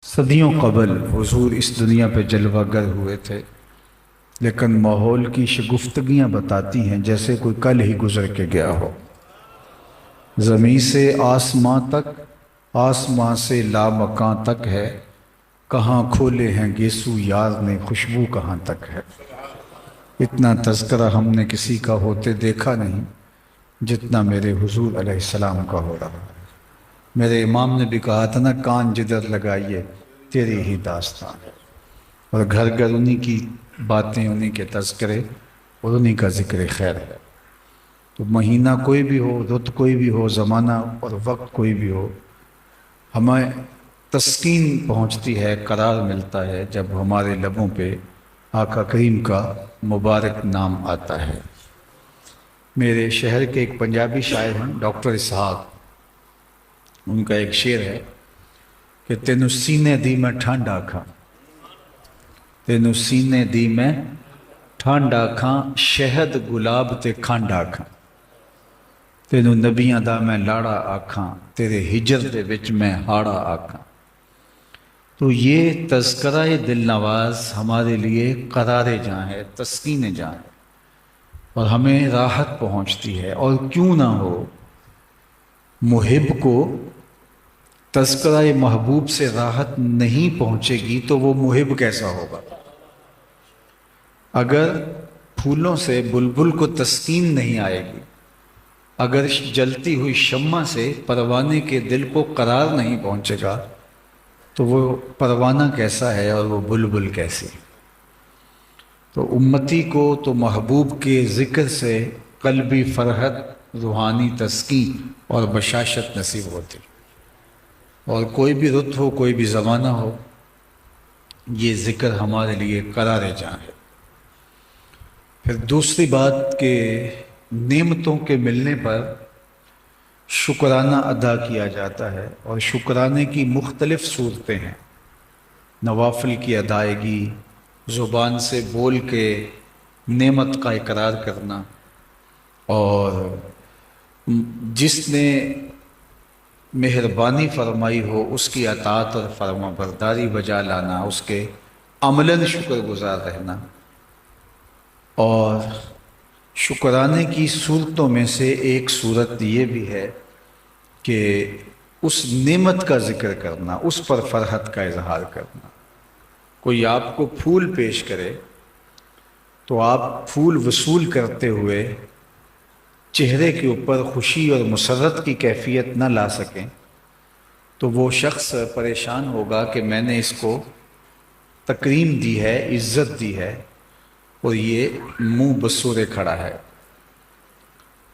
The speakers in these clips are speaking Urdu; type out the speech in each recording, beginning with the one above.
صدیوں قبل حضور اس دنیا پہ جلوہ گر ہوئے تھے، لیکن ماحول کی شگفتگیاں بتاتی ہیں جیسے کوئی کل ہی گزر کے گیا ہو۔ زمین سے آسماں تک، آسماں سے لامکاں تک ہے، کہاں کھولے ہیں گیسو یار نے، خوشبو کہاں تک ہے۔ اتنا تذکرہ ہم نے کسی کا ہوتے دیکھا نہیں جتنا میرے حضور علیہ السلام کا ہو رہا ہے۔ میرے امام نے بھی کہا تھا نا، کان جدھر لگائیے تیری ہی داستان ہے، اور گھر گھر انہی کی باتیں، انہی کے تذکرے اور انہی کا ذکر خیر ہے۔ تو مہینہ کوئی بھی ہو، رت کوئی بھی ہو، زمانہ اور وقت کوئی بھی ہو، ہمیں تسکین پہنچتی ہے، قرار ملتا ہے جب ہمارے لبوں پہ آقا کریم کا مبارک نام آتا ہے۔ میرے شہر کے ایک پنجابی شاعر ہیں ڈاکٹر اسحاق، ان کا ایک شعر ہے کہ تینوں سینے دی میں ٹھنڈ آکھاں، تینوں سینے دی میں ٹھنڈ آکھاں، شہد گلاب تے کھنڈ آکھاں، تینوں نبیاں دا میں لاڑا آکھاں، تیرے ہجر دے وچ میں ہاڑا آکھاں۔ تو یہ تذکرہ دل نواز ہمارے لیے قرار جاں ہے، تسکین جاں ہے، اور ہمیں راحت پہنچتی ہے۔ اور کیوں نہ ہو، محب کو تذکرہ محبوب سے راحت نہیں پہنچے گی تو وہ محب کیسا ہوگا؟ اگر پھولوں سے بلبل کو تسکین نہیں آئے گی، اگر جلتی ہوئی شمع سے پروانے کے دل کو قرار نہیں پہنچے گا تو وہ پروانہ کیسا ہے اور وہ بلبل کیسی؟ تو امتی کو تو محبوب کے ذکر سے قلبی فرحت، روحانی تسکین اور بشاشت نصیب ہوتی، اور کوئی بھی رت ہو، کوئی بھی زمانہ ہو، یہ ذکر ہمارے لیے قرار جاں ہے۔ پھر دوسری بات کہ نعمتوں کے ملنے پر شکرانہ ادا کیا جاتا ہے، اور شکرانے کی مختلف صورتیں ہیں۔ نوافل کی ادائیگی، زبان سے بول کے نعمت کا اقرار کرنا، اور جس نے مہربانی فرمائی ہو اس کی اطاعت اور فرما برداری بجا لانا، اس کے عملاً شکر گزار رہنا۔ اور شکرانے کی صورتوں میں سے ایک صورت یہ بھی ہے کہ اس نعمت کا ذکر کرنا، اس پر فرحت کا اظہار کرنا۔ کوئی آپ کو پھول پیش کرے تو آپ پھول وصول کرتے ہوئے چہرے کے اوپر خوشی اور مسرت کی کیفیت نہ لا سکیں تو وہ شخص پریشان ہوگا کہ میں نے اس کو تکریم دی ہے، عزت دی ہے، اور یہ منہ بسورے کھڑا ہے۔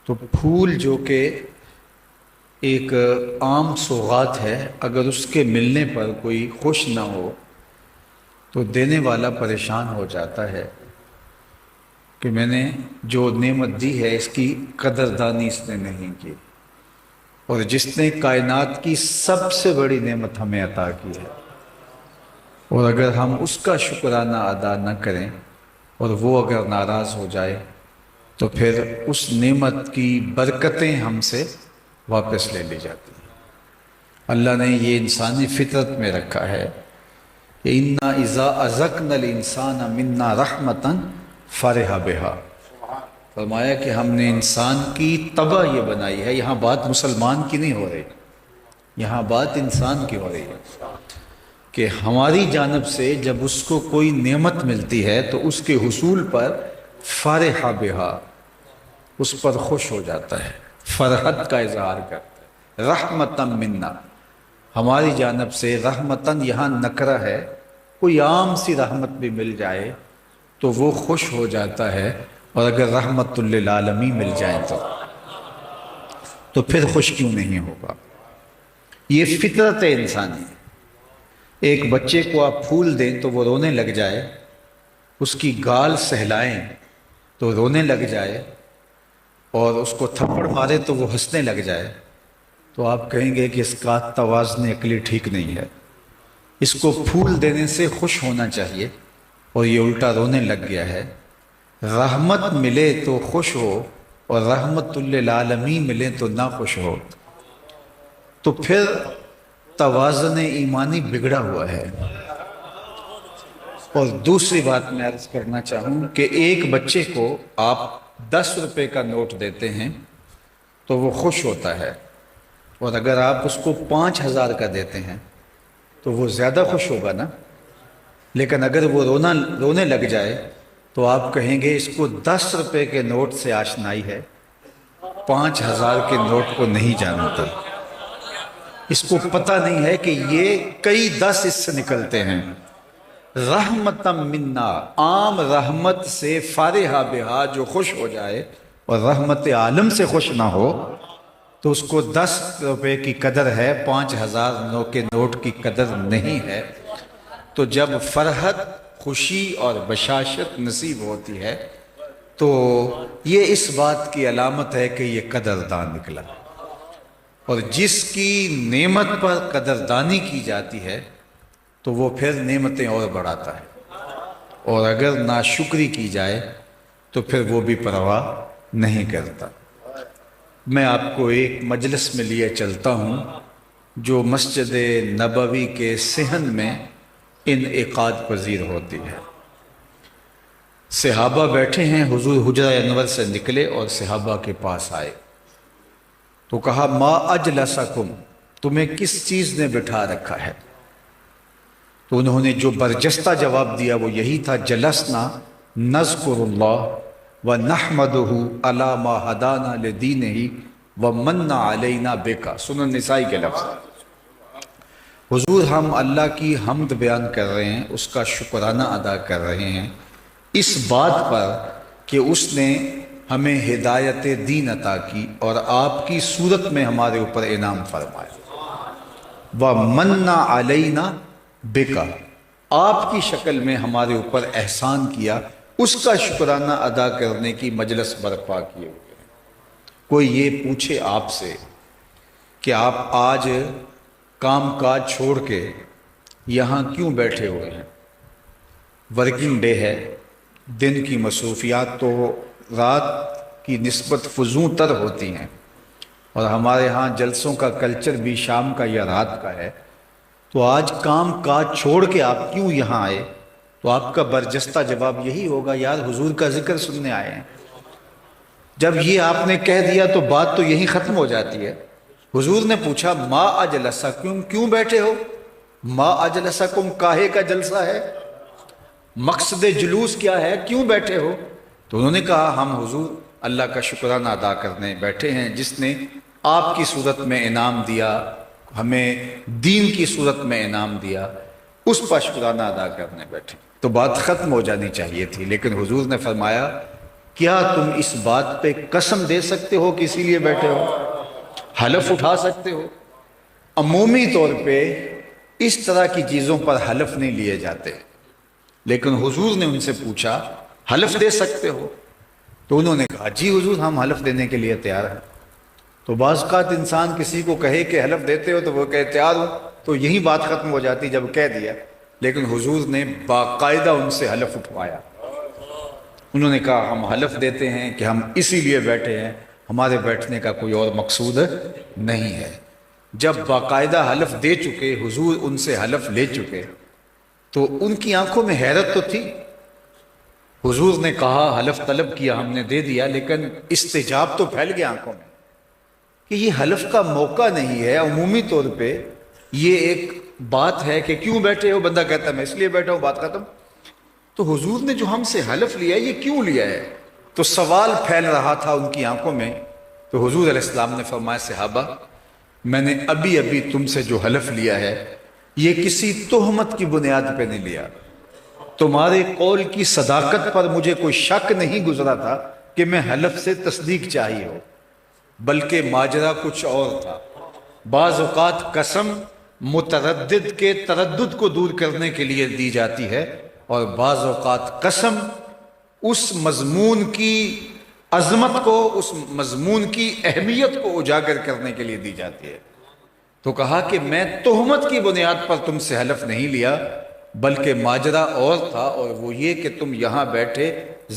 تو پھول جو کہ ایک عام سوغات ہے، اگر اس کے ملنے پر کوئی خوش نہ ہو تو دینے والا پریشان ہو جاتا ہے کہ میں نے جو نعمت دی ہے اس کی قدردانی اس نے نہیں کی، اور جس نے کائنات کی سب سے بڑی نعمت ہمیں عطا کی ہے، اور اگر ہم اس کا شکرانہ ادا نہ کریں اور وہ اگر ناراض ہو جائے تو پھر اس نعمت کی برکتیں ہم سے واپس لے لی جاتی ہیں۔ اللہ نے یہ انسانی فطرت میں رکھا ہے کہ اِنَّا اِذَا أَذَقْنَا الْإِنسَانَ مِنَّا رَحْمَةً فَرِحَ بِهَا، فرمایا کہ ہم نے انسان کی طبع یہ بنائی ہے۔ یہاں بات مسلمان کی نہیں ہو رہی، یہاں بات انسان کی ہو رہی ہے کہ ہماری جانب سے جب اس کو کوئی نعمت ملتی ہے تو اس کے حصول پر فرح بہا، اس پر خوش ہو جاتا ہے، فرحت کا اظہار کرتا ہے۔ رحمتم منا، ہماری جانب سے رحمتن یہاں نکرہ ہے، کوئی عام سی رحمت بھی مل جائے تو وہ خوش ہو جاتا ہے، اور اگر رحمت للعالمین مل جائیں تو پھر خوش کیوں نہیں ہوگا؟ یہ فطرت انسانی ہے۔ ایک بچے کو آپ پھول دیں تو وہ رونے لگ جائے، اس کی گال سہلائیں تو رونے لگ جائے، اور اس کو تھپڑ مارے تو وہ ہنسنے لگ جائے، تو آپ کہیں گے کہ اس کا توازن عقلی ٹھیک نہیں ہے۔ اس کو پھول دینے سے خوش ہونا چاہیے اور یہ الٹا رونے لگ گیا ہے۔ رحمت ملے تو خوش ہو، اور رحمت للعالمین ملے تو نہ خوش ہو، تو پھر توازن ایمانی بگڑا ہوا ہے۔ اور دوسری بات میں عرض کرنا چاہوں کہ ایک بچے کو آپ 10 روپے کا نوٹ دیتے ہیں تو وہ خوش ہوتا ہے، اور اگر آپ اس کو 5,000 کا دیتے ہیں تو وہ زیادہ خوش ہوگا نا۔ لیکن اگر وہ رونے لگ جائے تو آپ کہیں گے اس کو 10 روپے کے نوٹ سے آشنائی ہے، 5,000 کے نوٹ کو نہیں جانتا، اس کو پتہ نہیں ہے کہ یہ کئی 10 اس سے نکلتے ہیں۔ رحمتم منا، عام رحمت سے فارحہ بہا جو خوش ہو جائے اور رحمت عالم سے خوش نہ ہو تو اس کو 10 روپے کی قدر ہے، 5,000 کے نوٹ کی قدر نہیں ہے۔ تو جب فرحت، خوشی اور بشاشت نصیب ہوتی ہے تو یہ اس بات کی علامت ہے کہ یہ قدردان نکلا، اور جس کی نعمت پر قدردانی کی جاتی ہے تو وہ پھر نعمتیں اور بڑھاتا ہے، اور اگر ناشکری کی جائے تو پھر وہ بھی پرواہ نہیں کرتا۔ میں آپ کو ایک مجلس میں لیے چلتا ہوں جو مسجد نبوی کے صحن میں انعقاد پذیر ہوتی ہے۔ صحابہ بیٹھے ہیں، حضور حجرہ انور سے نکلے اور صحابہ کے پاس آئے تو کہا ما اجلسکم، تمہیں کس چیز نے بٹھا رکھا ہے؟ تو انہوں نے جو برجستہ جواب دیا وہ یہی تھا، جلسنا نذکر اللہ ونحمدہ علی ما ہدانا لدینہ ومن علینا بکا، سنن نسائی کے لفظ۔ حضور ہم اللہ کی حمد بیان کر رہے ہیں، اس کا شکرانہ ادا کر رہے ہیں اس بات پر کہ اس نے ہمیں ہدایت دین عطا کی اور آپ کی صورت میں ہمارے اوپر انعام فرمایا، وَمَنَّ عَلَيْنَا بِكَ، آپ کی شکل میں ہمارے اوپر احسان کیا، اس کا شکرانہ ادا کرنے کی مجلس برپا کیے ہوئے ہیں۔ کوئی یہ پوچھے آپ سے کہ آپ آج کام کاج چھوڑ کے یہاں کیوں بیٹھے ہوئے ہیں؟ ورکنگ ڈے ہے، دن کی مصروفیات تو رات کی نسبت فزوں تر ہوتی ہیں، اور ہمارے ہاں جلسوں کا کلچر بھی شام کا یا رات کا ہے، تو آج کام کاج چھوڑ کے آپ کیوں یہاں آئے؟ تو آپ کا برجستہ جواب یہی ہوگا، یار حضور کا ذکر سننے آئے ہیں۔ جب یہ آپ نے کہہ دیا تو بات تو یہی ختم ہو جاتی ہے۔ حضور نے پوچھا ما اجلسکم، کیوں بیٹھے ہو؟ ما اجلسکم کاہے کا جلسہ ہے؟ مقصد جلوس کیا ہے؟ کیوں بیٹھے ہو؟ تو انہوں نے کہا ہم حضور اللہ کا شکرانہ ادا کرنے بیٹھے ہیں، جس نے آپ کی صورت میں انعام دیا، ہمیں دین کی صورت میں انعام دیا، اس پر شکرانہ ادا کرنے بیٹھے۔ تو بات ختم ہو جانی چاہیے تھی، لیکن حضور نے فرمایا کیا تم اس بات پہ قسم دے سکتے ہو کہ اسی لیے بیٹھے ہو؟ حلف اٹھا سکتے ہو؟ عمومی طور پہ اس طرح کی چیزوں پر حلف نہیں لیے جاتے، لیکن حضور نے ان سے پوچھا حلف دے سکتے ہو؟ تو انہوں نے کہا جی حضور ہم حلف دینے کے لیے تیار ہیں۔ تو بعض اوقات انسان کسی کو کہے کہ حلف دیتے ہو تو وہ کہے تیار ہوں، تو یہی بات ختم ہو جاتی جب کہہ دیا، لیکن حضور نے باقاعدہ ان سے حلف اٹھوایا۔ انہوں نے کہا ہم حلف دیتے ہیں کہ ہم اسی لیے بیٹھے ہیں، ہمارے بیٹھنے کا کوئی اور مقصود نہیں ہے۔ جب باقاعدہ حلف دے چکے، حضور ان سے حلف لے چکے، تو ان کی آنکھوں میں حیرت تو تھی۔ حضور نے کہا حلف طلب کیا، ہم نے دے دیا، لیکن استجاب تو پھیل گیا آنکھوں میں کہ یہ حلف کا موقع نہیں ہے۔ عمومی طور پہ یہ ایک بات ہے کہ کیوں بیٹھے ہو، بندہ کہتا ہے میں اس لیے بیٹھا ہوں، بات ختم۔ تو حضور نے جو ہم سے حلف لیا یہ کیوں لیا ہے؟ تو سوال پھیل رہا تھا ان کی آنکھوں میں۔ تو حضور علیہ السلام نے فرمایا صحابہ میں نے ابھی تم سے جو حلف لیا ہے یہ کسی تہمت کی بنیاد پہ نہیں لیا، تمہارے قول کی صداقت پر مجھے کوئی شک نہیں گزرا تھا کہ میں حلف سے تصدیق چاہیے ہو، بلکہ ماجرا کچھ اور تھا۔ بعض اوقات قسم متردد کے تردد کو دور کرنے کے لیے دی جاتی ہے، اور بعض اوقات قسم اس مضمون کی عظمت کو، اس مضمون کی اہمیت کو اجاگر کرنے کے لیے دی جاتی ہے۔ تو کہا کہ میں تہمت کی بنیاد پر تم سے حلف نہیں لیا، بلکہ ماجرا اور تھا، اور وہ یہ کہ تم یہاں بیٹھے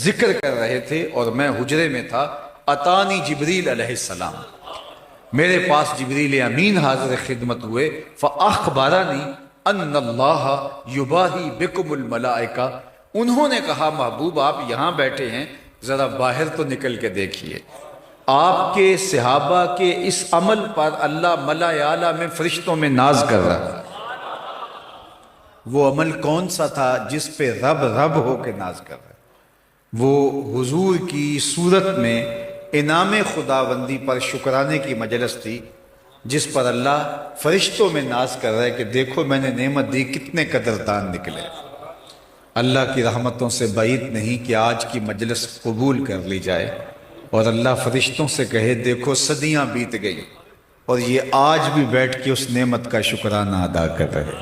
ذکر کر رہے تھے اور میں حجرے میں تھا۔ اتانی جبریل علیہ السلام، میرے پاس جبریل امین حاضر خدمت ہوئے، فَأَخْبَرَنِي أَنَّ اللَّهَ يُبَاهِي بِكُمُ الْمَلَائِكَةَ، انہوں نے کہا محبوب آپ یہاں بیٹھے ہیں، ذرا باہر تو نکل کے دیکھیے، آپ کے صحابہ کے اس عمل پر اللہ ملأ اعلیٰ میں فرشتوں میں ناز کر رہا ہے۔ وہ عمل کون سا تھا جس پہ رب رب ہو کے ناز کر رہا ہے؟ وہ حضور کی صورت میں انعام خداوندی پر شکرانے کی مجلس تھی، جس پر اللہ فرشتوں میں ناز کر رہا ہے کہ دیکھو میں نے نعمت دی، کتنے قدردان نکلے۔ اللہ کی رحمتوں سے بعید نہیں کہ آج کی مجلس قبول کر لی جائے اور اللہ فرشتوں سے کہے دیکھو صدیاں بیت گئی اور یہ آج بھی بیٹھ کے اس نعمت کا شکرانہ ادا کر رہے،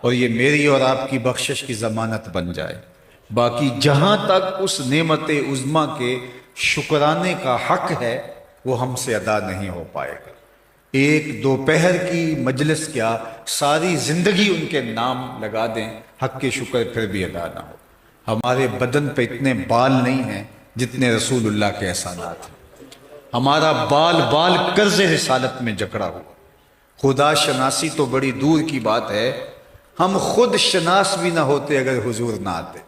اور یہ میری اور آپ کی بخشش کی ضمانت بن جائے۔ باقی جہاں تک اس نعمت عظمیٰ کے شکرانے کا حق ہے وہ ہم سے ادا نہیں ہو پائے گا۔ ایک دوپہر کی مجلس کیا ساری زندگی ان کے نام لگا دیں، حق کے شکر پھر بھی ادا نہ ہو۔ ہمارے بدن پہ اتنے بال نہیں ہیں جتنے رسول اللہ کے احسانات ہیں۔ ہمارا بال بال قرض رسالت میں جکڑا ہوا۔ خدا شناسی تو بڑی دور کی بات ہے، ہم خود شناس بھی نہ ہوتے اگر حضور نہ آتے۔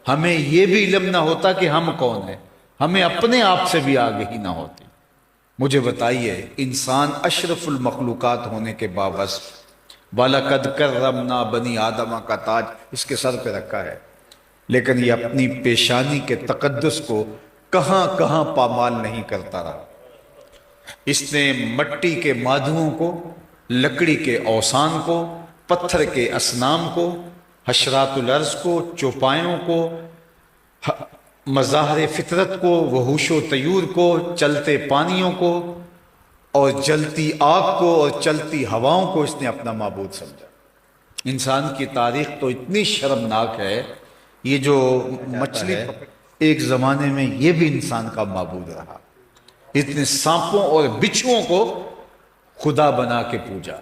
ہمیں یہ بھی علم نہ ہوتا کہ ہم کون ہیں، ہمیں اپنے آپ سے بھی آگہی نہ ہوتی۔ مجھے بتائیے، انسان اشرف المخلوقات ہونے کے باوجود وَلَقَدْ كَرَّمْنَا بَنِي آدَمَ کا تاج اس کے سر پہ رکھا ہے، لیکن یہ اپنی پیشانی کے تقدس کو کہاں کہاں پامال نہیں کرتا رہا۔ اس نے مٹی کے مادھوؤں کو، لکڑی کے اوثان کو، پتھر کے اصنام کو، حشرات الارض کو، چوپایوں کو، مظاہر فطرت کو، وحوش و طیور کو، چلتے پانیوں کو اور جلتی آگ کو اور چلتی ہواؤں کو اس نے اپنا معبود سمجھا۔ انسان کی تاریخ تو اتنی شرمناک ہے، یہ جو مچھلی ایک زمانے میں یہ بھی انسان کا معبود رہا، اتنے سانپوں اور بچھوؤں کو خدا بنا کے پوجا۔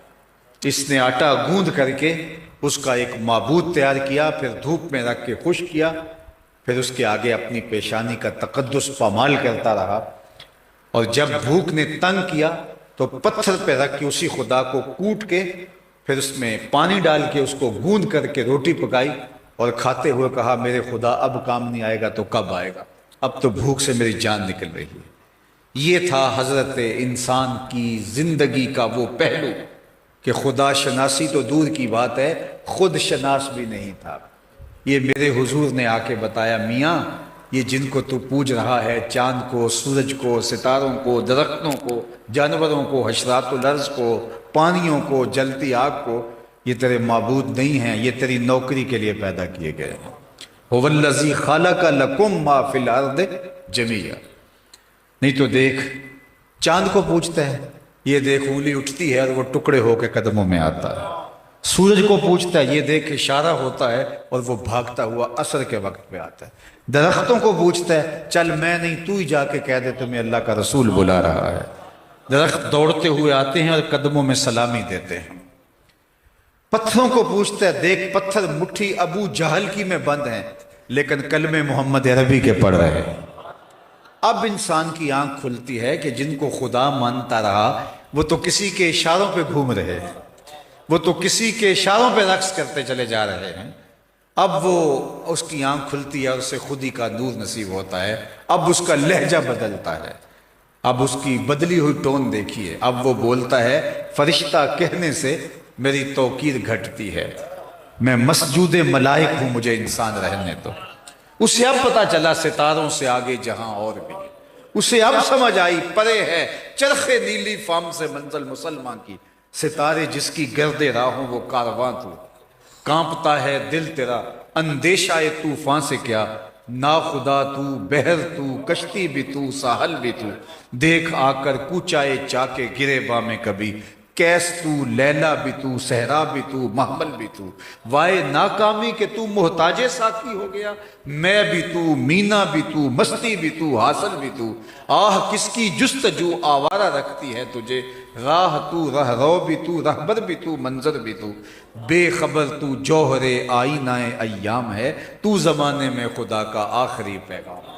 اس نے آٹا گوندھ کر کے اس کا ایک معبود تیار کیا، پھر دھوپ میں رکھ کے خشک کیا، پھر اس کے آگے اپنی پیشانی کا تقدس پامال کرتا رہا، اور جب بھوک نے تنگ کیا تو پتھر پہ رکھ کے اسی خدا کو کوٹ کے پھر اس میں پانی ڈال کے اس کو گوندھ کر کے روٹی پکائی اور کھاتے ہوئے کہا میرے خدا اب کام نہیں آئے گا تو کب آئے گا، اب تو بھوک سے میری جان نکل رہی ہے۔ یہ تھا حضرت انسان کی زندگی کا وہ پہلو کہ خدا شناسی تو دور کی بات ہے، خود شناس بھی نہیں تھا۔ یہ میرے حضور نے آ کے بتایا میاں یہ جن کو تو پوج رہا ہے، چاند کو، سورج کو، ستاروں کو، درختوں کو، جانوروں کو، حشرات الارض کو، پانیوں کو، جلتی آگ کو، یہ تیرے معبود نہیں ہیں، یہ تیری نوکری کے لیے پیدا کیے گئے ہیں۔ هو الذی خلق لکم ما فی الارض جمیعا۔ نہیں تو دیکھ چاند کو پوچھتا ہے، یہ دیکھ انگلی اٹھتی ہے اور وہ ٹکڑے ہو کے قدموں میں آتا ہے۔ سورج کو پوچھتا ہے، یہ دیکھ اشارہ ہوتا ہے اور وہ بھاگتا ہوا عصر کے وقت پہ آتا ہے۔ درختوں کو پوچھتا ہے، چل میں نہیں تو ہی جا کے کہہ دے تمہیں اللہ کا رسول بلا رہا ہے۔ درخت دوڑتے ہوئے آتے ہیں اور قدموں میں سلامی دیتے ہیں۔ پتھروں کو پوچھتا ہے، دیکھ پتھر مٹھی ابو جہل کی میں بند ہیں لیکن کلمہ محمد عربی کے پڑھ رہے ہیں۔ اب انسان کی آنکھ کھلتی ہے کہ جن کو خدا مانتا رہا وہ تو کسی کے اشاروں پہ گھوم رہے ہیں، وہ تو کسی کے اشاروں پہ رقص کرتے چلے جا رہے ہیں۔ اب وہ اس کی آنکھ کھلتی ہے اور اسے خودی کا نور نصیب ہوتا ہے، اب اس کا لہجہ بدلتا ہے، اب اس کی بدلی ہوئی ٹون دیکھیے، اب وہ بولتا ہے فرشتہ کہنے سے میری توقیر گھٹتی ہے، میں مسجود ملائک ہوں، مجھے انسان رہنے دو۔ اسے اب پتا چلا ستاروں سے آگے جہاں اور بھی، اسے اب سمجھ آئی پرے ہے چرخ نیلی فام سے منزل مسلمان کی، ستارے جس کی گرد راہوں وہ کارواں تو، کانپتا ہے دل تیرا اندیشہ طوفان سے کیا، نا خدا تو، بحر تو، کشتی بھی تو، ساحل بھی تو، دیکھ آ کر کوچائے چاکے گرے بامے کبھی، کیس تو، لیلا بھی تو، صحرا بھی تو، محمل بھی تو، وائے ناکامی کہ تو محتاج ساقی ہو گیا، میں بھی تو، مینا بھی تو، مستی بھی تو، حاصل بھی تو، آہ کس کی جستجو آوارہ رکھتی ہے تجھے، راہ تو، رہ رو بھی تو، رہبر بھی تو، منظر بھی تو، بے خبر تو جوہر آئینہ ایام ہے، تو زمانے میں خدا کا آخری پیغام۔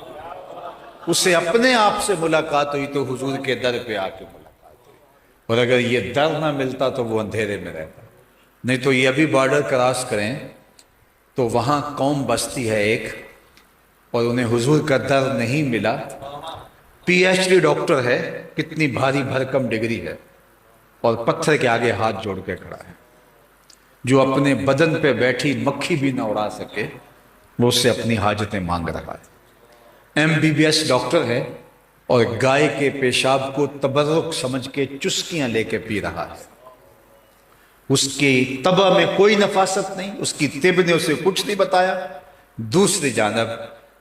اسے اپنے آپ سے ملاقات ہوئی تو حضور کے در پہ آ کے ملا، اور اگر یہ در نہ ملتا تو وہ اندھیرے میں رہتا. نہیں تو یہ ابھی بارڈر کراس کریں تو وہاں قوم بستی ہے ایک، اور انہیں حضور کا در نہیں ملا. پی ایچ ڈی ڈاکٹر ہے، کتنی بھاری بھرکم ڈگری ہے، اور پتھر کے آگے ہاتھ جوڑ کے کھڑا ہے. جو اپنے بدن پہ بیٹھی مکھی بھی نہ اڑا سکے وہ اس سے اپنی حاجتیں مانگ رہا ہے. M B B S doctor ہے اور گائے کے پیشاب کو تبرک سمجھ کے چسکیاں لے کے پی رہا ہے. اس کی طبع میں کوئی نفاست نہیں، اس کی طب نے اسے کچھ نہیں بتایا. دوسری جانب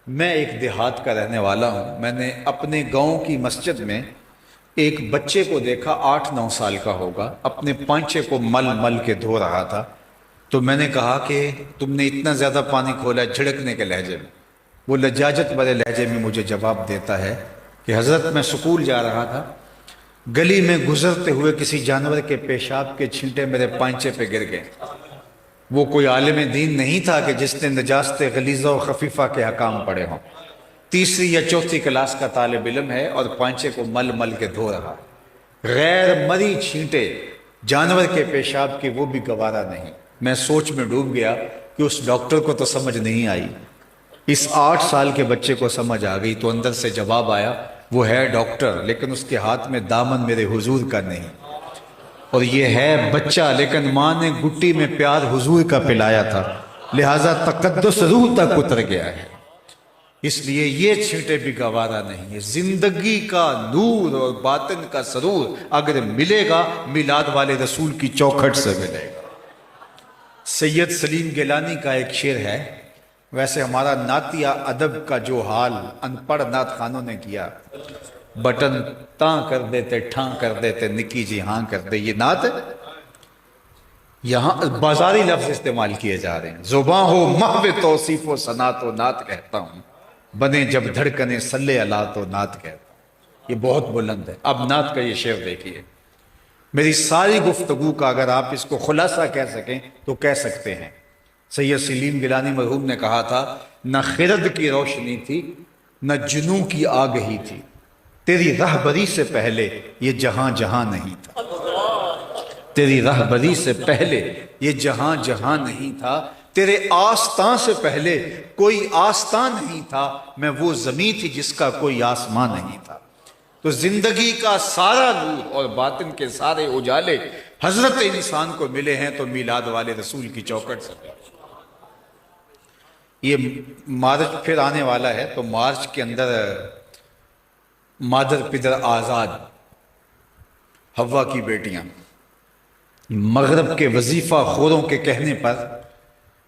میں ایک دیہات کا رہنے والا ہوں. میں نے اپنے گاؤں کی مسجد میں ایک بچے کو دیکھا، 8-9 سال کا ہوگا، اپنے پانچے کو مل مل کے دھو رہا تھا. تو میں نے کہا کہ تم نے اتنا زیادہ پانی کھولا، جھڑکنے کے لہجے میں. وہ لجاجت بھرے لہجے میں مجھے جواب دیتا ہے کہ حضرت میں سکول جا رہا تھا، گلی میں گزرتے ہوئے کسی جانور کے پیشاب کے چھینٹے میرے پانچے پہ گر گئے. وہ کوئی عالم دین نہیں تھا کہ جس نے نجاست غلیظہ و خفیفہ کے حکام پڑھے ہوں. 3 یا 4 کلاس کا طالب علم ہے اور پانچے کو مل مل کے دھو رہا. غیر مری چھینٹے جانور کے پیشاب کی وہ بھی گوارا نہیں. میں سوچ میں ڈوب گیا کہ اس ڈاکٹر کو تو سمجھ نہیں آئی، اس 8 سال کے بچے کو سمجھ آ گئی. تو اندر سے جواب آیا، وہ ہے ڈاکٹر لیکن اس کے ہاتھ میں دامن میرے حضور کا نہیں، اور یہ ہے بچہ لیکن ماں نے گٹی میں پیار حضور کا پلایا تھا، لہٰذا تقدس روح تک اتر گیا ہے. اس لیے یہ چھینٹے بھی گوارا نہیں ہے. زندگی کا نور اور باطن کا سرور اگر ملے گا میلاد والے رسول کی چوکھٹ سے ملے گا. سید سلیم گیلانی کا ایک شعر ہے. ویسے ہمارا نعتیہ ادب کا جو حال ان پڑھ نعت خانوں نے کیا، بٹن تاں کر دیتے ٹھاں کر دیتے نکی جی ہاں کر دے، یہ نعت ہے. یہاں بازاری لفظ استعمال کیے جا رہے ہیں. زباں ہو محو توصیف و صنعت و نعت کہتا ہوں، بنے جب دھڑکنے صلی اللہ تو نعت کہتا ہوں. یہ بہت بلند ہے. اب نعت کا یہ شعر دیکھیے. میری ساری گفتگو کا اگر آپ اس کو خلاصہ کہہ سکیں تو کہہ سکتے ہیں. سید سلیم گیلانی مرحوم نے کہا تھا، نہ خرد کی روشنی تھی نہ جنوں کی آگہی تھی، تیری رہبری سے پہلے یہ جہاں جہاں نہیں تھا. تیری رہبری سے پہلے یہ جہاں جہاں نہیں تھا، تیرے آستان سے پہلے کوئی آستان نہیں تھا، میں وہ زمین تھی جس کا کوئی آسمان نہیں تھا. تو زندگی کا سارا نور اور باطن کے سارے اجالے حضرت انسان کو ملے ہیں تو میلاد والے رسول کی چوکھٹ سے. یہ مارچ پھر آنے والا ہے تو مارچ کے اندر مادر پدر آزاد، حوا کی بیٹیاں مغرب کے وظیفہ خوروں کے کہنے پر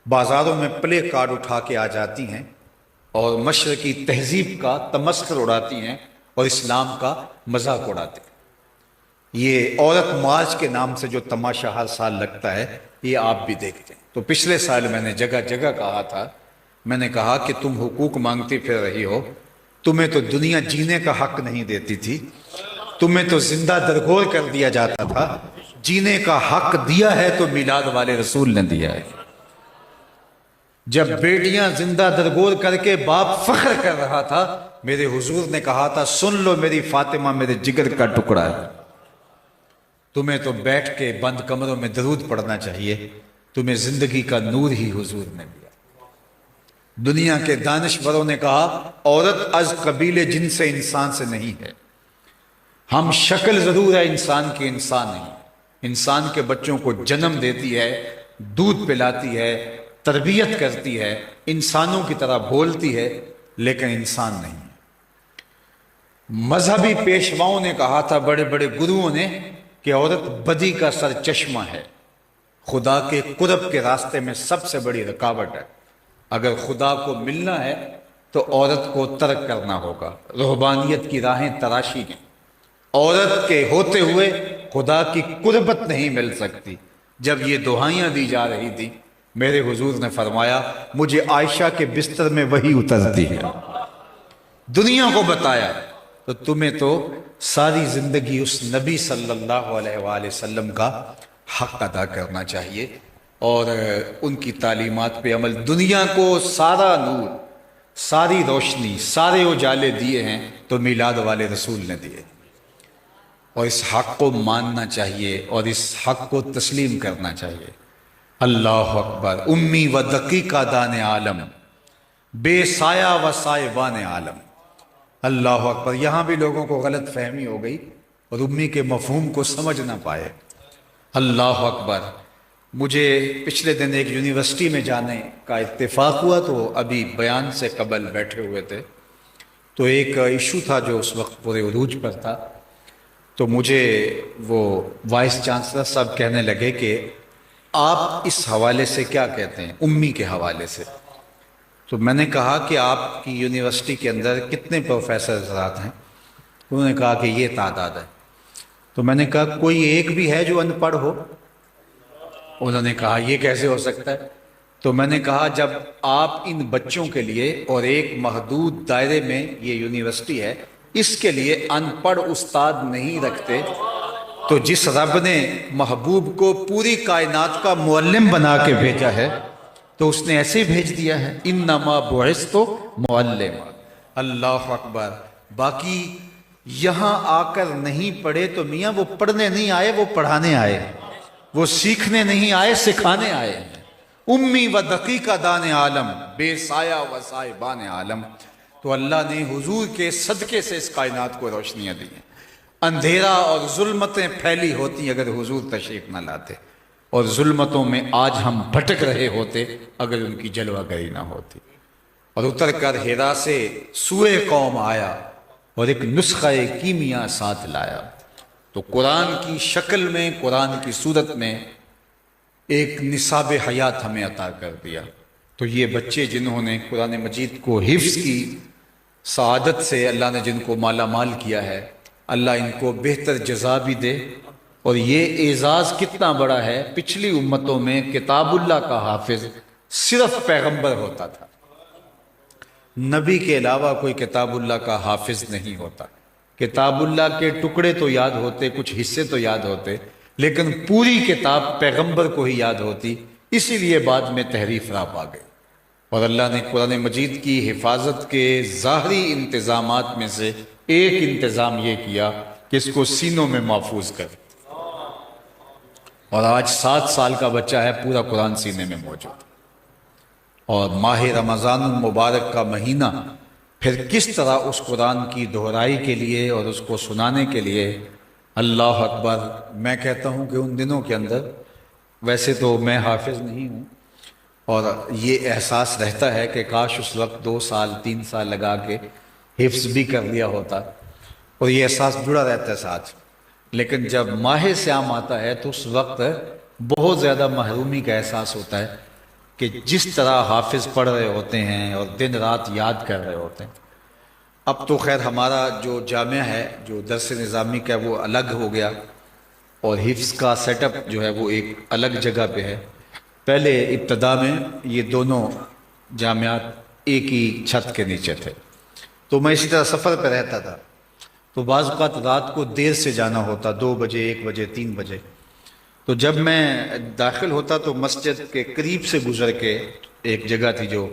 بازاروں میں پلے کارڈ اٹھا کے آ جاتی ہیں اور مشرقی تہذیب کا تمسخر اڑاتی ہیں اور اسلام کا مذاق اڑاتے ہیں. یہ عورت مارچ کے نام سے جو تماشا ہر سال لگتا ہے یہ آپ بھی دیکھتے ہیں. تو پچھلے سال میں نے جگہ جگہ کہا تھا، میں نے کہا کہ تم حقوق مانگتی پھر رہی ہو، تمہیں تو دنیا جینے کا حق نہیں دیتی تھی، تمہیں تو زندہ درگور کر دیا جاتا تھا. جینے کا حق دیا ہے تو میلاد والے رسول نے دیا ہے. جب بیٹیاں زندہ درگور کر کے باپ فخر کر رہا تھا، میرے حضور نے کہا تھا، سن لو میری فاطمہ میرے جگر کا ٹکڑا ہے. تمہیں تو بیٹھ کے بند کمروں میں درود پڑھنا چاہیے، تمہیں زندگی کا نور ہی حضور نے دیا. دنیا کے دانشوروں نے کہا عورت از قبیل جن سے انسان سے نہیں ہے. ہم شکل ضرور ہے انسان کی، انسان نہیں. انسان کے بچوں کو جنم دیتی ہے، دودھ پلاتی ہے، تربیت کرتی ہے، انسانوں کی طرح بولتی ہے، لیکن انسان نہیں. مذہبی پیشواؤں نے کہا تھا، بڑے بڑے گروؤں نے، کہ عورت بدی کا سر چشمہ ہے، خدا کے قرب کے راستے میں سب سے بڑی رکاوٹ ہے. اگر خدا کو ملنا ہے تو عورت کو ترک کرنا ہوگا. رہبانیت کی راہیں تراشی ہیں. عورت کے ہوتے ہوئے خدا کی قربت نہیں مل سکتی. جب یہ دعائیاں دی جا رہی تھی، میرے حضور نے فرمایا، مجھے عائشہ کے بستر میں وہی اترتی ہے. دنیا کو بتایا تو تمہیں تو ساری زندگی اس نبی صلی اللہ علیہ وآلہ وسلم کا حق ادا کرنا چاہیے اور ان کی تعلیمات پہ عمل. دنیا کو سارا نور، ساری روشنی، سارے اجالے دیے ہیں تو میلاد والے رسول نے دیے. اور اس حق کو ماننا چاہیے اور اس حق کو تسلیم کرنا چاہیے۔ اللہ اکبر۔ امی و دقیقہ دان عالم، بے سایہ و سائبان عالم۔ اللہ اکبر۔ یہاں بھی لوگوں کو غلط فہمی ہو گئی اور امی کے مفہوم کو سمجھ نہ پائے۔ اللہ اکبر۔ مجھے پچھلے دن ایک یونیورسٹی میں جانے کا اتفاق ہوا، تو ابھی بیان سے قبل بیٹھے ہوئے تھے، تو ایک ایشو تھا جو اس وقت پورے عروج پر تھا، تو مجھے وہ وائس چانسلر صاحب کہنے لگے کہ آپ اس حوالے سے کیا کہتے ہیں، امی کے حوالے سے۔ تو میں نے کہا کہ آپ کی یونیورسٹی کے اندر کتنے پروفیسر حضرات ہیں؟ انہوں نے کہا کہ یہ تعداد ہے۔ تو میں نے کہا کوئی ایک بھی ہے جو ان پڑھ ہو؟ انہوں نے کہا یہ کیسے ہو سکتا ہے؟ تو میں نے کہا جب آپ ان بچوں کے لیے اور ایک محدود دائرے میں یہ یونیورسٹی ہے، اس کے لیے ان پڑھ استاد نہیں رکھتے، تو جس رب نے محبوب کو پوری کائنات کا معلم بنا کے بھیجا ہے تو اس نے ایسے ہی بھیج دیا ہے، انما بعثت معلما۔ اللہ اکبر۔ باقی یہاں آ کر نہیں پڑھے تو میاں وہ پڑھنے نہیں آئے، وہ پڑھانے آئے، وہ سیکھنے نہیں آئے، سکھانے آئے۔ امی و دقیقہ دان عالم، بے سایہ و صاحبان عالم۔ تو اللہ نے حضور کے صدقے سے اس کائنات کو روشنیاں دی ہیں۔ اندھیرا اور ظلمتیں پھیلی ہوتی اگر حضور تشریف نہ لاتے، اور ظلمتوں میں آج ہم بھٹک رہے ہوتے اگر ان کی جلوہ گری نہ ہوتی۔ اور اتر کر ہیرا سے سوئے قوم آیا اور ایک نسخہ کیمیا ساتھ لایا۔ تو قرآن کی شکل میں، قرآن کی صورت میں ایک نصاب حیات ہمیں عطا کر دیا۔ تو یہ بچے جنہوں نے قرآن مجید کو حفظ کی سعادت سے اللہ نے جن کو مالا مال کیا ہے، اللہ ان کو بہتر جزا بھی دے۔ اور یہ اعزاز کتنا بڑا ہے، پچھلی امتوں میں کتاب اللہ کا حافظ صرف پیغمبر ہوتا تھا، نبی کے علاوہ کوئی کتاب اللہ کا حافظ نہیں ہوتا۔ کتاب اللہ کے ٹکڑے تو یاد ہوتے، کچھ حصے تو یاد ہوتے، لیکن پوری کتاب پیغمبر کو ہی یاد ہوتی، اسی لیے بعد میں تحریف راہ آ گئی۔ اور اللہ نے قرآن مجید کی حفاظت کے ظاہری انتظامات میں سے ایک انتظام یہ کیا کہ اس کو سینوں میں محفوظ کر، اور آج 7 سال کا بچہ ہے، پورا قرآن سینے میں موجود۔ اور ماہ رمضان المبارک کا مہینہ پھر کس طرح اس قرآن کی دہرائی کے لیے اور اس کو سنانے کے لیے، اللہ اکبر۔ میں کہتا ہوں کہ ان دنوں کے اندر، ویسے تو میں حافظ نہیں ہوں، اور یہ احساس رہتا ہے کہ کاش اس وقت 2 سال 3 سال لگا کے حفظ بھی کر لیا ہوتا، اور یہ احساس جڑا رہتا ہے ساتھ۔ لیکن جب ماہ سیام آتا ہے تو اس وقت بہت زیادہ محرومی کا احساس ہوتا ہے کہ جس طرح حافظ پڑھ رہے ہوتے ہیں اور دن رات یاد کر رہے ہوتے ہیں۔ اب تو خیر ہمارا جو جامعہ ہے، جو درس نظامی کا وہ الگ ہو گیا، اور حفظ کا سیٹ اپ جو ہے وہ ایک الگ جگہ پہ ہے۔ پہلے ابتدا میں یہ دونوں جامعات ایک ہی چھت کے نیچے تھے، تو میں اسی طرح سفر پہ رہتا تھا، تو بعض اوقات رات کو دیر سے جانا ہوتا، 2 بجے 1 بجے 3 بجے۔ تو جب میں داخل ہوتا تو مسجد کے قریب سے گزر کے ایک جگہ تھی جو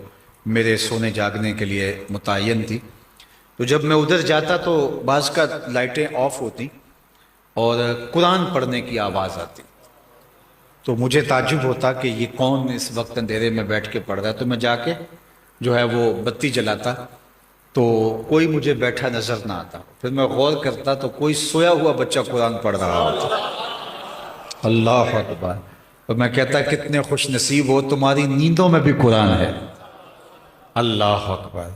میرے سونے جاگنے کے لیے متعین تھی، تو جب میں ادھر جاتا تو بعض کا لائٹیں آف ہوتی اور قرآن پڑھنے کی آواز آتی، تو مجھے تعجب ہوتا کہ یہ کون اس وقت اندھیرے میں بیٹھ کے پڑھ رہا ہے۔ تو میں جا کے جو ہے وہ بتی جلاتا تو کوئی مجھے بیٹھا نظر نہ آتا، پھر میں غور کرتا تو کوئی سویا ہوا بچہ قرآن پڑھ رہا ہوتا۔ اللہ اکبر۔ تو میں کہتا کتنے خوش نصیب ہو، تمہاری نیندوں میں بھی قرآن ہے۔ اللہ اکبر۔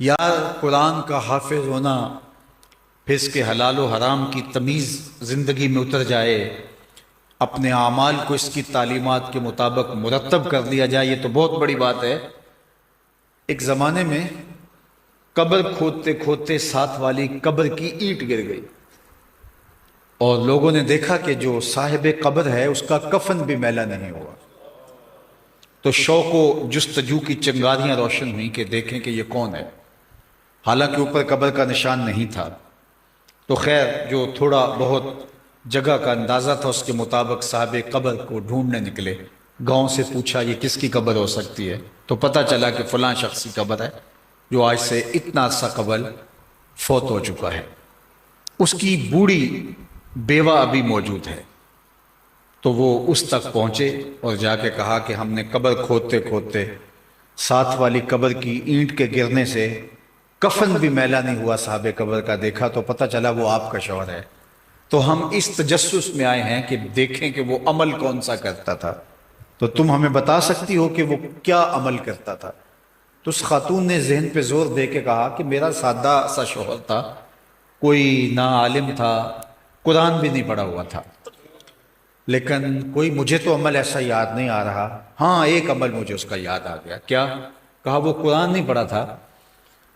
یار قرآن کا حافظ ہونا، پھر اس کے حلال و حرام کی تمیز زندگی میں اتر جائے، اپنے اعمال کو اس کی تعلیمات کے مطابق مرتب کر لیا جائے، یہ تو بہت بڑی بات ہے۔ ایک زمانے میں قبر کھودتے کھودتے ساتھ والی قبر کی اینٹ گر گئی، اور لوگوں نے دیکھا کہ جو صاحب قبر ہے اس کا کفن بھی میلا نہیں ہوا، تو شوق و جستجو کی چنگاریاں روشن ہوئیں کہ دیکھیں کہ یہ کون ہے، حالانکہ اوپر قبر کا نشان نہیں تھا۔ تو خیر جو تھوڑا بہت جگہ کا اندازہ تھا اس کے مطابق صاحب قبر کو ڈھونڈنے نکلے، گاؤں سے پوچھا یہ کس کی قبر ہو سکتی ہے، تو پتہ چلا کہ فلاں شخص کی قبر ہے جو آج سے اتنا عرصہ قبل فوت ہو چکا ہے۔ اس کی بوڑھی بیوہ ابھی موجود ہے۔ تو وہ اس تک پہنچے اور جا کے کہا کہ ہم نے قبر کھودتے کھودتے ساتھ والی قبر کی اینٹ کے گرنے سے کفن بھی میلا نہیں ہوا صاحب قبر کا، دیکھا تو پتہ چلا وہ آپ کا شوہر ہے۔ تو ہم اس تجسس میں آئے ہیں کہ دیکھیں کہ وہ عمل کون سا کرتا تھا، تو تم ہمیں بتا سکتی ہو کہ وہ کیا عمل کرتا تھا؟ تو اس خاتون نے ذہن پہ زور دے کے کہا کہ میرا سادہ سا شوہر تھا، کوئی نہ عالم تھا، قرآن بھی نہیں پڑھا ہوا تھا، لیکن کوئی مجھے تو عمل ایسا یاد نہیں آ رہا۔ ہاں ایک عمل مجھے اس کا یاد آ گیا۔ کیا؟ کہا وہ قرآن نہیں پڑھا تھا،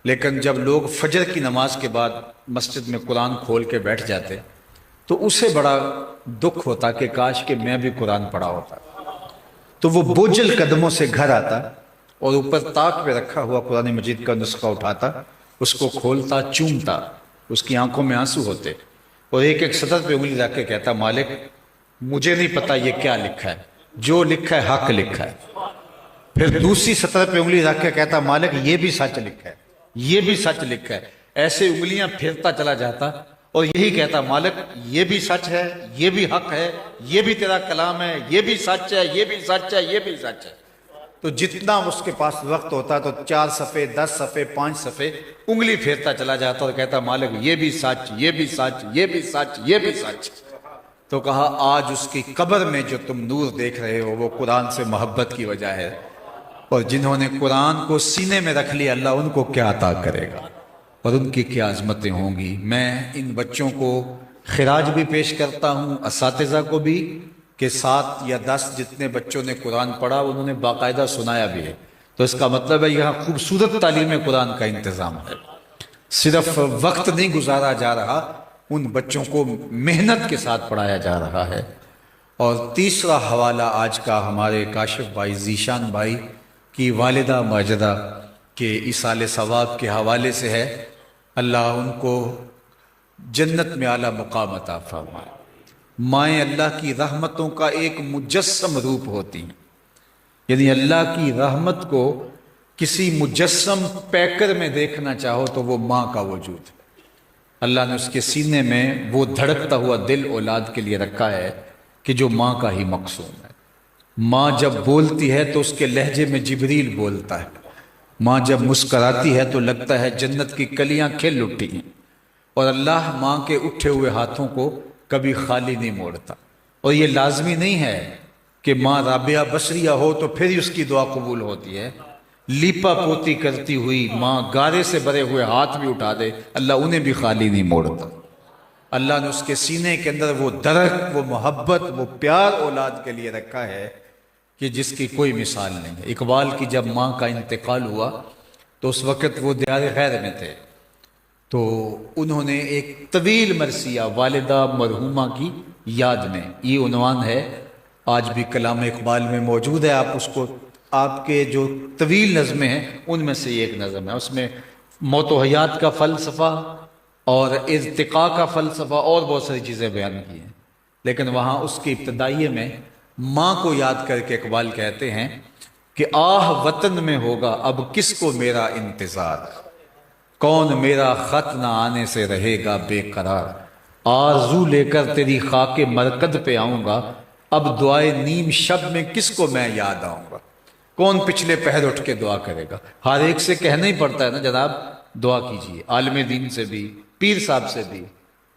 لیکن جب لوگ فجر کی نماز کے بعد مسجد میں قرآن کھول کے بیٹھ جاتے تو اسے بڑا دکھ ہوتا کہ کاش کہ میں بھی قرآن پڑھا ہوتا۔ تو وہ بوجھل قدموں سے گھر آتا اور اوپر طاق پہ رکھا ہوا قرآن مجید کا نسخہ اٹھاتا، اس کو کھولتا، چومتا، اس کی آنکھوں میں آنسو ہوتے اور ایک ایک سطر پہ انگلی رکھ کے کہتا مالک مجھے نہیں پتا یہ کیا لکھا ہے، جو لکھا ہے حق لکھا ہے۔ پھر دوسری سطر پہ انگلی رکھ کے کہتا مالک یہ بھی سچ لکھا ہے، یہ بھی سچ لکھا ہے۔ ایسے انگلیاں پھیرتا چلا جاتا اور یہی کہتا مالک یہ بھی سچ ہے، یہ بھی حق ہے، یہ بھی تیرا کلام ہے، یہ بھی سچ ہے، یہ بھی سچ ہے، یہ بھی سچ ہے۔ تو جتنا اس کے پاس وقت ہوتا تو 4 صفحے 10 صفحے 5 صفحے انگلی پھیرتا چلا جاتا اور کہتا مالک یہ بھی سچ، یہ بھی سچ، یہ بھی سچ، یہ بھی سچ۔ تو کہا آج اس کی قبر میں جو تم نور دیکھ رہے ہو وہ قرآن سے محبت کی وجہ ہے، اور جنہوں نے قرآن کو سینے میں رکھ لیا اللہ ان کو کیا عطا کرے گا اور ان کی کیا عظمتیں ہوں گی۔ میں ان بچوں کو خراج بھی پیش کرتا ہوں، اساتذہ کو بھی، کہ 7 یا 10 جتنے بچوں نے قرآن پڑھا انہوں نے باقاعدہ سنایا بھی ہے، تو اس کا مطلب ہے یہاں خوبصورت تعلیم قرآن کا انتظام ہے، صرف وقت نہیں گزارا جا رہا، ان بچوں کو محنت کے ساتھ پڑھایا جا رہا ہے۔ اور تیسرا حوالہ آج کا ہمارے کاشف بھائی ذیشان بھائی کی والدہ ماجدہ کے ایصال ثواب کے حوالے سے ہے۔ اللہ ان کو جنت میں اعلیٰ مقام عطا فرمائے۔ مائیں اللہ کی رحمتوں کا ایک مجسم روپ ہوتی ہیں، یعنی اللہ کی رحمت کو کسی مجسم پیکر میں دیکھنا چاہو تو وہ ماں کا وجود ہے۔ اللہ نے اس کے سینے میں وہ دھڑکتا ہوا دل اولاد کے لیے رکھا ہے کہ جو ماں کا ہی مقصود ہے۔ ماں جب بولتی ہے تو اس کے لہجے میں جبریل بولتا ہے، ماں جب مسکراتی ہے تو لگتا ہے جنت کی کلیاں کھل اٹھی ہیں، اور اللہ ماں کے اٹھے ہوئے ہاتھوں کو کبھی خالی نہیں موڑتا۔ اور یہ لازمی نہیں ہے کہ ماں رابعہ بصریہ ہو تو پھر ہی اس کی دعا قبول ہوتی ہے، لیپا پوتی کرتی ہوئی ماں گارے سے بھرے ہوئے ہاتھ بھی اٹھا دے اللہ انہیں بھی خالی نہیں موڑتا۔ اللہ نے اس کے سینے کے اندر وہ درک، وہ محبت، وہ پیار اولاد کے لیے رکھا ہے کہ جس کی کوئی مثال نہیں ہے۔ اقبال کی جب ماں کا انتقال ہوا تو اس وقت وہ دیار غیر میں تھے، تو انہوں نے ایک طویل مرثیہ والدہ مرحومہ کی یاد میں، یہ عنوان ہے، آج بھی کلام اقبال میں موجود ہے، آپ اس کو، آپ کے جو طویل نظمیں ہیں ان میں سے ایک نظم ہے، اس میں موت و حیات کا فلسفہ اور ارتقاء کا فلسفہ اور بہت ساری چیزیں بیان کی ہیں، لیکن وہاں اس کی ابتدائیے میں ماں کو یاد کر کے اقبال کہتے ہیں کہ آہ وطن میں ہوگا اب کس کو میرا انتظار، کون میرا خط نہ آنے سے رہے گا بے قرار، آرزو لے کر تیری خاک مرکد پہ آؤں گا، اب دعائے نیم شب میں کس کو میں یاد آؤں گا، کون پچھلے پہر اٹھ کے دعا کرے گا۔ ہر ایک سے کہنا ہی پڑتا ہے نا جناب دعا کیجئے، عالم دین سے بھی، پیر صاحب سے بھی،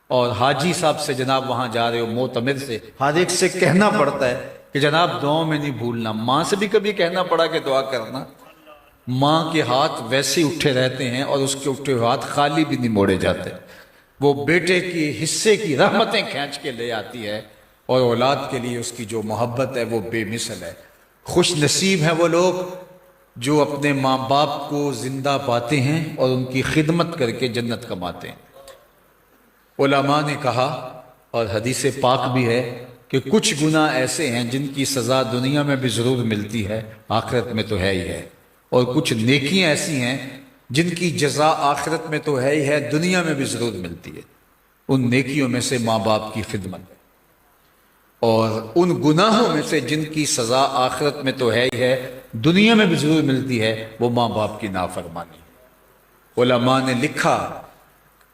اور حاجی صاحب سے جناب وہاں جا رہے ہو، معتمر سے، ہر ایک سے کہنا پڑتا ہے کہ جناب دعاؤں میں نہیں بھولنا۔ ماں سے بھی کبھی کہنا پڑا کہ دعا کرنا، ماں کے ہاتھ ویسے اٹھے رہتے ہیں اور اس کے اٹھے ہوئے ہاتھ خالی بھی نہیں موڑے جاتے، وہ بیٹے کی حصے کی رحمتیں کھینچ کے لے آتی ہے، اور اولاد کے لیے اس کی جو محبت ہے وہ بے مثل ہے۔ خوش نصیب ہیں وہ لوگ جو اپنے ماں باپ کو زندہ پاتے ہیں اور ان کی خدمت کر کے جنت کماتے ہیں۔ علماء نے کہا، اور حدیث پاک بھی ہے، کہ کچھ گناہ ایسے ہیں جن کی سزا دنیا میں بھی ضرور ملتی ہے، آخرت میں تو ہے ہی ہے، اور کچھ نیکیاں ایسی ہیں جن کی جزا آخرت میں تو ہے ہی ہے، دنیا میں بھی ضرور ملتی ہے۔ ان نیکیوں میں سے ماں باپ کی خدمت ہے، اور ان گناہوں میں سے جن کی سزا آخرت میں تو ہے ہی ہے، دنیا میں بھی ضرور ملتی ہے، وہ ماں باپ کی نافرمانی۔ علماء نے لکھا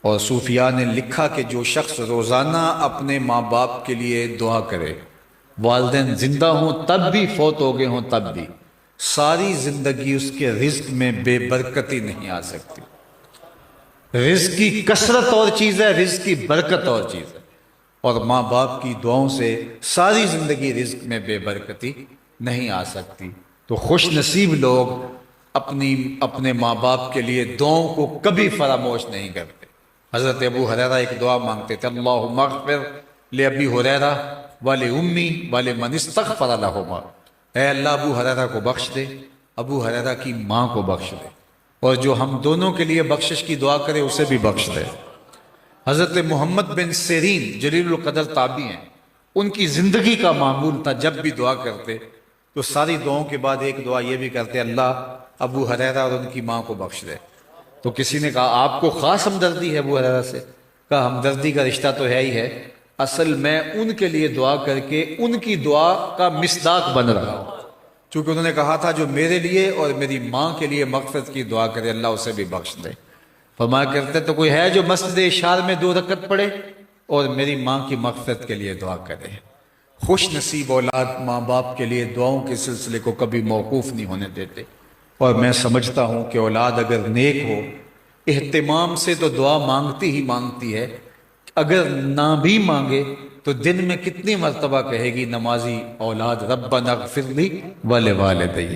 اور صوفیاء نے لکھا کہ جو شخص روزانہ اپنے ماں باپ کے لیے دعا کرے، والدین زندہ ہوں تب بھی، فوت ہو گئے ہوں تب بھی، ساری زندگی اس کے رزق میں بے برکتی نہیں آ سکتی۔ رزق کی کثرت اور چیز ہے، رزق کی برکت اور چیز ہے، اور ماں باپ کی دعاؤں سے ساری زندگی رزق میں بے برکتی نہیں آ سکتی۔ تو خوش نصیب لوگ اپنے ماں باپ کے لیے دعاؤں کو کبھی فراموش نہیں کرتے۔ حضرت ابو ہریرہ ایک دعا مانگتے تھے، اللہم اغفر لابی ہریرہ ولأمی ولمن استغفر لہما، اے اللہ ابو ہریرہ کو بخش دے، ابو ہریرہ کی ماں کو بخش دے، اور جو ہم دونوں کے لیے بخشش کی دعا کرے اسے بھی بخش دے۔ حضرت محمد بن سیرین جلیل القدر تابعی ہیں، ان کی زندگی کا معمول تھا جب بھی دعا کرتے تو ساری دعاؤں کے بعد ایک دعا یہ بھی کرتے، اللہ ابو ہریرہ اور ان کی ماں کو بخش دے۔ تو کسی نے کہا آپ کو خاص ہمدردی ہے ابو ہریرہ سے؟ کہا ہمدردی کا رشتہ تو ہے ہی ہے، اصل میں ان کے لیے دعا کر کے ان کی دعا کا مصداق بن رہا ہوں، چونکہ انہوں نے کہا تھا جو میرے لیے اور میری ماں کے لیے مغفرت کی دعا کرے اللہ اسے بھی بخش دے۔ فرمایا کرتے تو کوئی ہے جو مسجد اشار میں 2 رکعت پڑھے اور میری ماں کی مغفرت کے لیے دعا کرے؟ خوش نصیب اولاد ماں باپ کے لیے دعاؤں کے سلسلے کو کبھی موقوف نہیں ہونے دیتے، اور میں سمجھتا ہوں کہ اولاد اگر نیک ہو اہتمام سے تو دعا مانگتی ہی مانگتی ہے، اگر نہ بھی مانگے تو دن میں کتنی مرتبہ کہے گی نمازی اولاد، ربنا اغفر لی ولوالدی،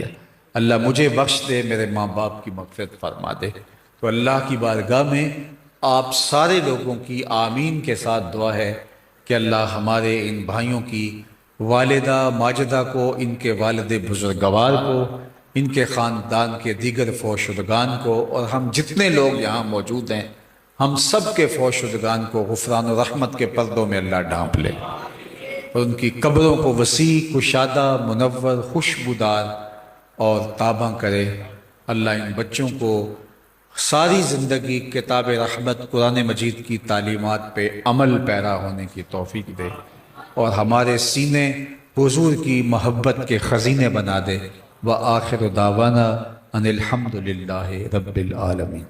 اللہ مجھے بخش دے، میرے ماں باپ کی مغفرت فرما دے۔ تو اللہ کی بارگاہ میں آپ سارے لوگوں کی آمین کے ساتھ دعا ہے کہ اللہ ہمارے ان بھائیوں کی والدہ ماجدہ کو، ان کے والد بزرگوار کو، ان کے خاندان کے دیگر فوت شدگان کو، اور ہم جتنے لوگ یہاں موجود ہیں ہم سب کے فوت شدگان کو غفران و رحمت کے پردوں میں اللہ ڈھانپ لے، اور ان کی قبروں کو وسیع، کشادہ، منور، خوشبودار اور تاباں کرے۔ اللہ ان بچوں کو ساری زندگی کتاب رحمت قرآن مجید کی تعلیمات پہ عمل پیرا ہونے کی توفیق دے، اور ہمارے سینے حضور کی محبت کے خزینے بنا دے۔ وآخر دعوانا ان الحمد للہ رب العالمین۔